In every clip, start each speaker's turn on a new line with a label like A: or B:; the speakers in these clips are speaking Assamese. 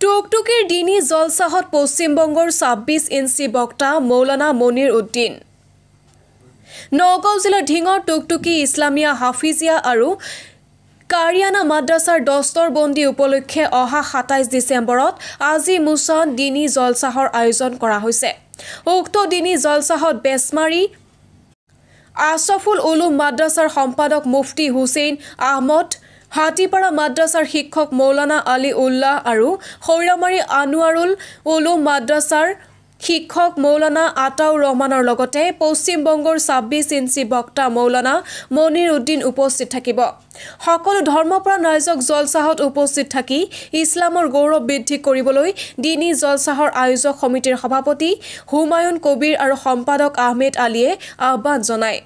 A: টুকটুকিৰ দিনী জলচাহত পশ্চিমবংগৰ ২৬ ইঞ্চি বক্তা মৌলানা মনিৰ উদ্দিন। নগাঁও জিলাৰ ঢিঙৰ টুকটুকি ইছলামিয়া হাফিজিয়া আৰু কাৰিয়ানা মাদ্ৰাছাৰ দস্তৰবন্দী উপলক্ষে অহা ২৭ ডিচেম্বৰত আজি মুছান দিনী জলচাহৰ আয়োজন কৰা হৈছে। উক্ত দিনী জলচাহত বেছমাৰী আছফুল উলুম মাদ্ৰাছাৰ সম্পাদক মুফতি হুছেইন আহমদ, হাতীপাৰা মাদ্ৰাছাৰ শিক্ষক মৌলানা আলী উল্লাহ আৰু খৈৰামাৰী আনোৱাৰুল উলুম মাদ্ৰাছাৰ শিক্ষক মৌলানা আতাউৰ ৰহমানৰ লগতে পশ্চিমবংগৰ ২৬ ইঞ্চি বক্তা মৌলানা মনিৰ উদ্দিন উপস্থিত থাকিব। সকলো ধৰ্মপ্ৰাণ ৰাইজক জলচাহত উপস্থিত থাকি ইছলামৰ গৌৰৱ বৃদ্ধি কৰিবলৈ দিনী জলচাহৰ আয়োজক সমিতিৰ সভাপতি হুমায়ুন কবিৰ আৰু সম্পাদক আহমেদ আলীয়ে আহ্বান জনায়।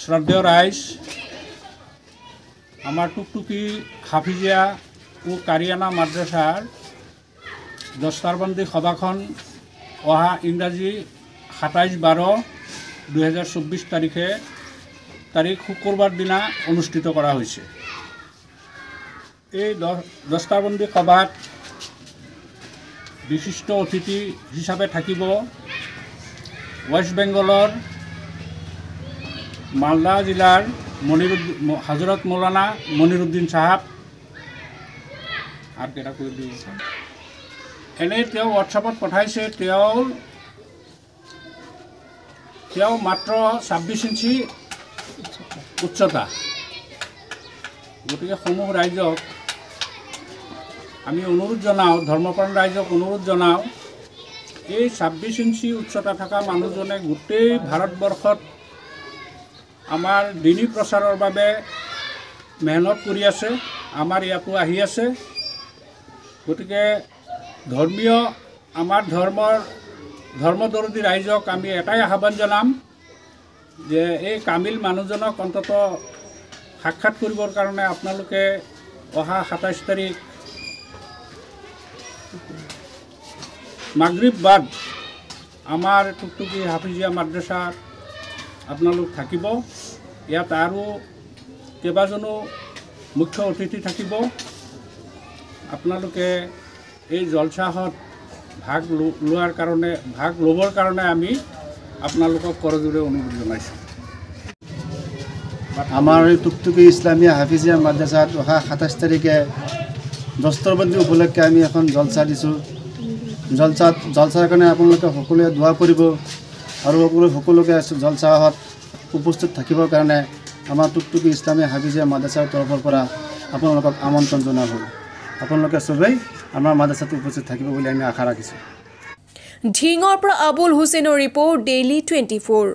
B: শ্ৰদ্ধেয় ৰাইজ, আমাৰ টুকটুকি হাফিজিয়া ও কাৰিয়ানা মাদ্ৰাছাৰ দস্তাৰবন্দী সভাখন অহা ইংৰাজী ২৭/১২/২০২৪ তাৰিখ শুক্ৰবাৰ দিনা অনুষ্ঠিত কৰা হৈছে। এই দস্তাৰবন্দী সভাত বিশিষ্ট অতিথি হিচাপে থাকিব ৱেষ্ট বেংগলৰ মালদা জিলাৰ হজৰত মৌলানা মনিৰ উদ্দিন চাহাব। আৰু কেইটা কৈ দিওঁ, এনেই তেওঁ হোৱাটছআপত পঠাইছে, তেওঁ মাত্ৰ ২৬ ইঞ্চি উচ্চতা। গতিকে সমূহ ৰাইজক আমি অনুৰোধ জনাওঁ, ধৰ্মপ্ৰাণ ৰাইজক অনুৰোধ জনাওঁ, এই ২৬ ইঞ্চি উচ্চতা থকা মানুহজনে গোটেই ভাৰতবৰ্ষত আমাৰ দিনী প্ৰচাৰৰ বাবে মেহনত কৰি আছে, আমাৰ ইয়াতো আহি আছে। গতিকে আমাৰ ধৰ্মদৰদী ৰাইজক আমি এটাই আহ্বান জনাম যে এই কামিল মানুহজনক অন্ততঃ সাক্ষাৎ কৰিবৰ কাৰণে আপোনালোকে অহা ২৭ তাৰিখ মাগৰিব বাদ আমাৰ টুকটুকি হাফিজিয়া মাদ্ৰাছাত আপোনালোক থাকিব। ইয়াত আৰু কেইবাজনো মুখ্য অতিথি থাকিব। আপোনালোকে এই জলচাহত ভাগ ল'বৰ কাৰণে আমি আপোনালোকক কৰজোৰে অনুৰোধ জনাইছোঁ।
C: আমাৰ এই টুকটুকি ইছলামিয়া হাফিজিয়া মাদ্ৰাছাত অহা ২৭ তাৰিখে দস্তৰবন্দী উপলক্ষে আমি এখন জলচা দিছোঁ। জলচাৰ কাৰণে আপোনালোকে সকলোৱে দোৱা কৰিব আৰু সকলোকে জলচাহত উপস্থিত থাকিবৰ কাৰণে আমাৰ টুকটুকি ইছলামিয়া হাফিজিয়া মাদ্ৰাছাৰ তৰফৰ পৰা আপোনালোকক আমন্ত্ৰণ জনোৱা হ'ল। আপোনালোকে সবেই আমাৰ মাদ্ৰাছাত উপস্থিত থাকিব বুলি আমি আশা ৰাখিছোঁ।
A: ঢিঙৰ পৰা আবুল হুছেইনৰ ৰিপৰ্ট, ডেইলি 24।